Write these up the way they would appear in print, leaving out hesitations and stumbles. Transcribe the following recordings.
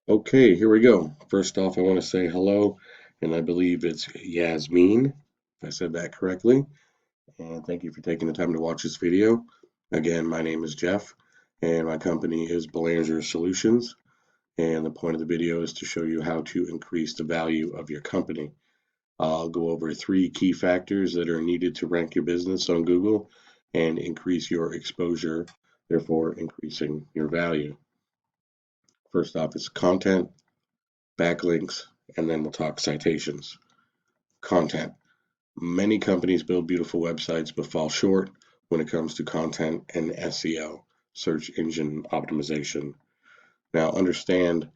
Okay, here we go. First off, I want to say hello, and I believe it's Yasmin, if I said that correctly. And thank you for taking the time to watch this video. Again, my name is Jeff, and my company is Belanger Solutions. And the point of the video is to show you how to increase the value of your company. I'll go over 3 key factors that are needed to rank your business on Google and increase your exposure, therefore increasing your value. First off, it's content, backlinks, and then we'll talk citations. Content. Many companies build beautiful websites but fall short when it comes to content and SEO, search engine optimization. Now, understand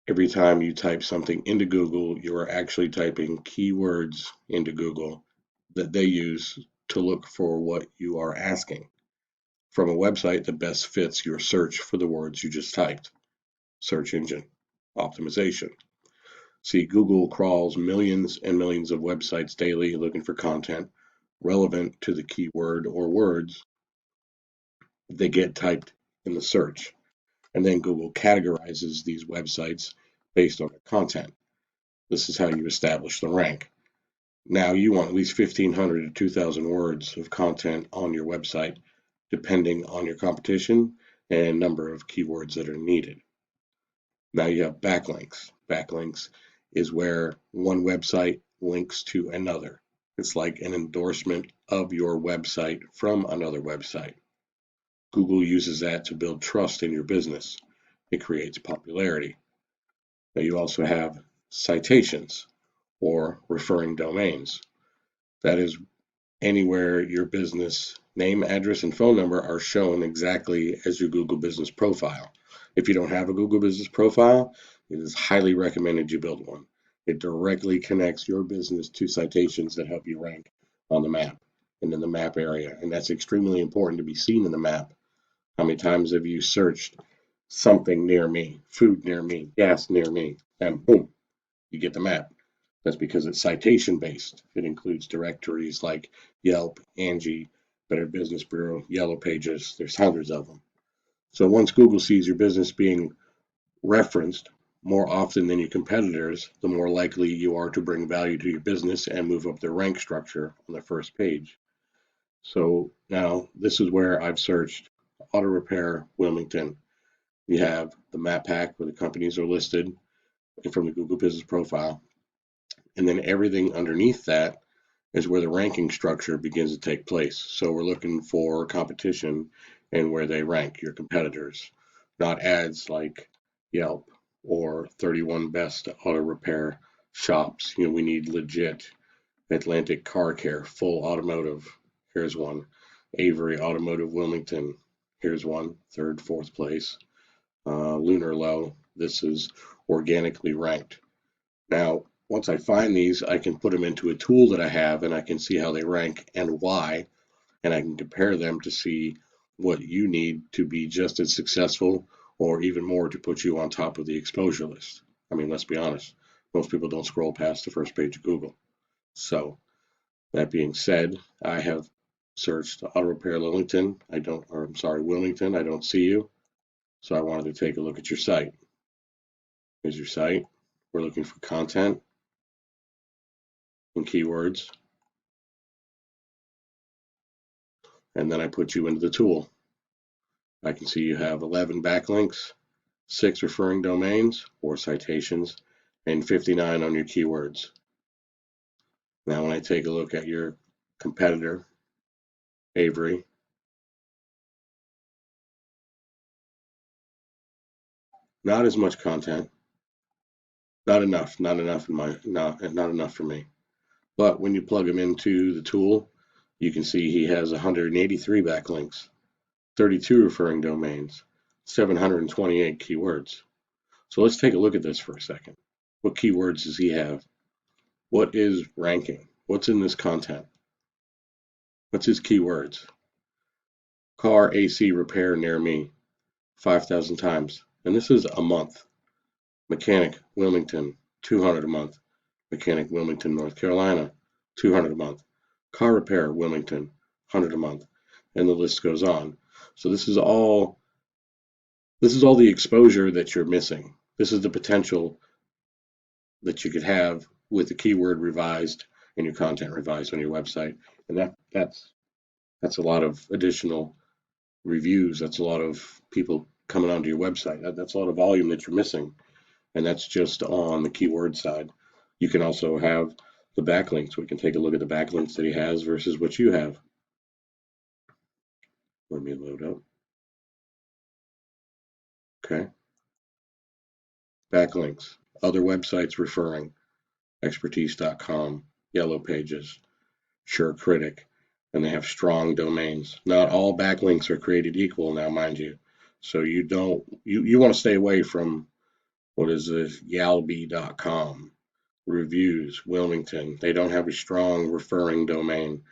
every time you type something into Google, you are actually typing keywords into Google that they use to look for what you are asking from a website that best fits your search for the words you just typed. Search engine optimization. See, Google crawls millions and millions of websites daily looking for content relevant to the keyword or words that get typed in the search. And then Google categorizes these websites based on their content. This is how you establish the rank. Now, you want at least 1,500 to 2,000 words of content on your website, depending on your competition and number of keywords that are needed. Now you have backlinks. Backlinks is where one website links to another. It's like an endorsement of your website from another website. Google uses that to build trust in your business. It creates popularity. Now you also have citations or referring domains. That is anywhere your business name, address, and phone number are shown exactly as your Google business profile. If you don't have a Google business profile, it is highly recommended you build one. It directly connects your business to citations that help you rank on the map and in the map area. And that's extremely important to be seen in the map. How many times have you searched something near me, food near me, gas near me, and boom, you get the map. That's because it's citation based. It includes directories like Yelp, Angie, Better Business Bureau, Yellow Pages. There's hundreds of them. So once Google sees your business being referenced more often than your competitors, the more likely you are to bring value to your business and move up the rank structure on the first page. So now this is where I've searched auto repair Wilmington. You have the map pack where the companies are listed from the Google business profile. And then everything underneath that is where the ranking structure begins to take place. So we're looking for competition and where they rank, your competitors, not ads like Yelp or 31 best auto repair shops. We need legit Atlantic Car Care, full automotive. Here's one. Avery Automotive Wilmington. Here's one, third, fourth place. Lunar Low. This is organically ranked. Now, once I find these, I can put them into a tool that I have and I can see how they rank and why, and I can compare them to see what you need to be just as successful or even more to put you on top of the exposure list. I mean, let's be honest, most people don't scroll past the first page of Google. So, that being said, I have searched auto repair Wilmington. Wilmington. I don't see you. So I wanted to take a look at your site. Here's your site. We're looking for content and keywords. And then I put you into the tool. I can see you have 11 backlinks, 6 referring domains or citations, and 59 on your keywords. Now when I take a look at your competitor, Avery, not as much content, not enough, not enough for me. But when you plug him into the tool, you can see he has 183 backlinks, 32 referring domains, 728 keywords. So let's take a look at this for a second. What keywords does he have? What is ranking? What's in this content? What's his keywords? Car AC repair near me, 5,000 times. And this is a month. Mechanic Wilmington, 200 a month. Mechanic Wilmington, North Carolina, 200 a month. Car repair Wilmington, 100 a month. And the list goes on. So this is all the exposure that you're missing. This is the potential that you could have with the keyword revised and your content revised on your website. And that's a lot of additional reviews. That's a lot of people coming onto your website. That's a lot of volume that you're missing. And that's just on the keyword side. You can also have the backlinks. We can take a look at the backlinks that he has versus what you have. Let me load up. Okay. Backlinks. Other websites referring. Expertise.com, Yellow Pages, SureCritic, and they have strong domains. Not all backlinks are created equal now, mind you. So you want to stay away from what is this, Yalby.com, Reviews, Wilmington. They don't have a strong referring domain,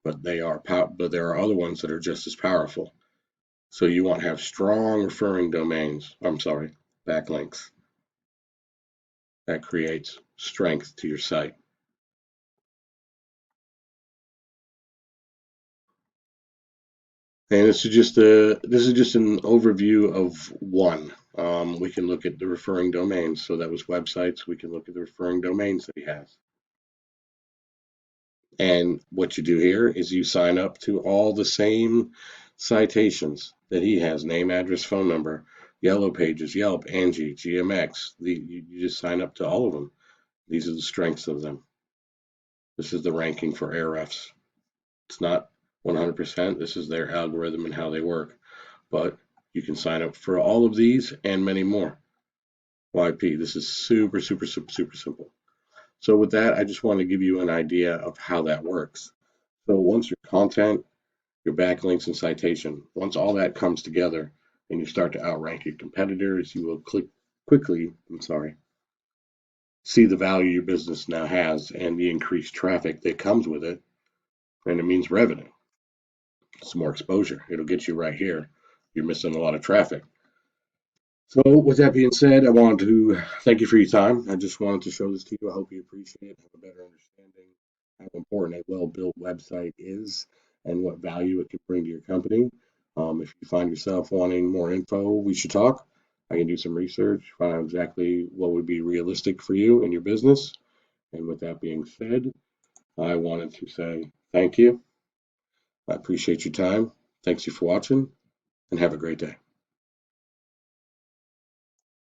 but there are other ones that are just as powerful. So you want to have strong referring domains. I'm sorry, backlinks. That creates strength to your site. And this is just an overview of one. We can look at the referring domains. So that was websites. We can look at the referring domains that he has. And what you do here is you sign up to all the same citations that he has: name, address, phone number, Yellow Pages, Yelp, Angie, GMX. You just sign up to all of them. These are the strengths of them. This is the ranking for Ahrefs. It's not 100%. This is their algorithm and how they work. But you can sign up for all of these and many more. YP, this is super, super, super, super simple. So with that, I just want to give you an idea of how that works. So once your content, your backlinks and citation, once all that comes together and you start to outrank your competitors, you will quickly, see the value your business now has and the increased traffic that comes with it. And it means revenue. It's more exposure. It'll get you right here. You're missing a lot of traffic. So with that being said, I want to thank you for your time. I just wanted to show this to you. I hope you appreciate it, have a better understanding how important a well-built website is and what value it can bring to your company. If you find yourself wanting more info, we should talk. I can do some research, find out exactly what would be realistic for you and your business. And with that being said, I wanted to say thank you. I appreciate your time. Thanks you for watching and have a great day.